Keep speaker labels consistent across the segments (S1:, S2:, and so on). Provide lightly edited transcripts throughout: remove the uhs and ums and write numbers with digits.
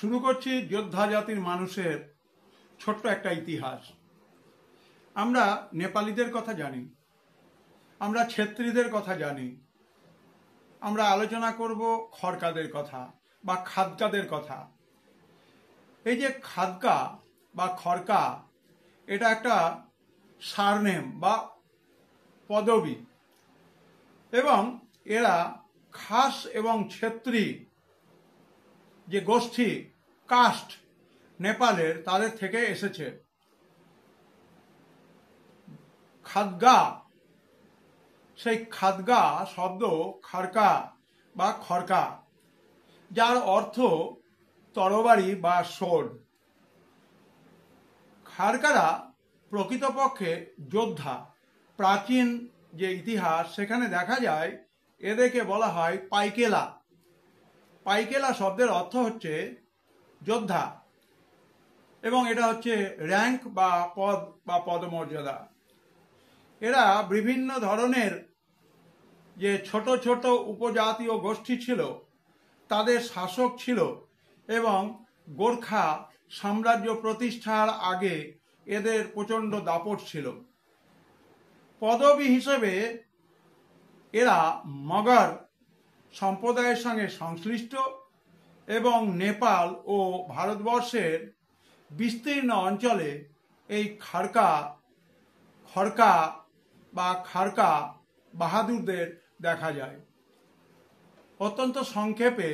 S1: শুরু করছি যোদ্ধা জাতির মানুষের ছোট্ট একটা ইতিহাস। আমরা নেপালিদের কথা জানি, আমরা ছেত্রীদের কথা জানি, আমরা আলোচনা করব খড়কাদের কথা বা খাদকাদের কথা। এই যে খাদকা বা খড়কা, এটা একটা সারনেম বা পদবী, এবং এরা খাস এবং ছেত্রী যে গোষ্ঠী কাস্ট নেপালের, তাদের থেকে এসেছে। খাদগা, সেই খাদগা শব্দ খাড়কা বা খড়কা, যার অর্থ তরবারি বা সোর্ড। খাড়কারা প্রকৃতপক্ষে যোদ্ধা। প্রাচীন যে ইতিহাস, সেখানে দেখা যায় এদেরকে বলা হয় পাইকেলা। পাইকেলা শব্দের অর্থ হচ্ছে যোদ্ধা, এবং এটা হচ্ছে র্যাঙ্ক বা পদ বা পদমর্যাদা। এরা বিভিন্ন ধরনের যে ছোট ছোট উপজাতীয় গোষ্ঠী ছিল, তাদের শাসক ছিল, এবং গোর্খা সাম্রাজ্য প্রতিষ্ঠার আগে এদের প্রচণ্ড দাপট ছিল। পদবী হিসেবে এরা মগর সম্প্রদায়ের সঙ্গে সংশ্লিষ্ট, এবং নেপাল ও ভারতবর্ষের বিস্তীর্ণ অঞ্চলে এই খড়কা বা খাড়কা বাহাদুরদের দেখা যায়। অত্যন্ত সংক্ষেপে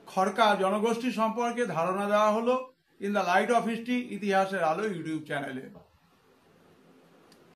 S1: খড়কা জনগোষ্ঠী সম্পর্কে ধারণা দেওয়া হলো in the light off history, ইতিহাসের আলো ইউটিউব চ্যানেলে।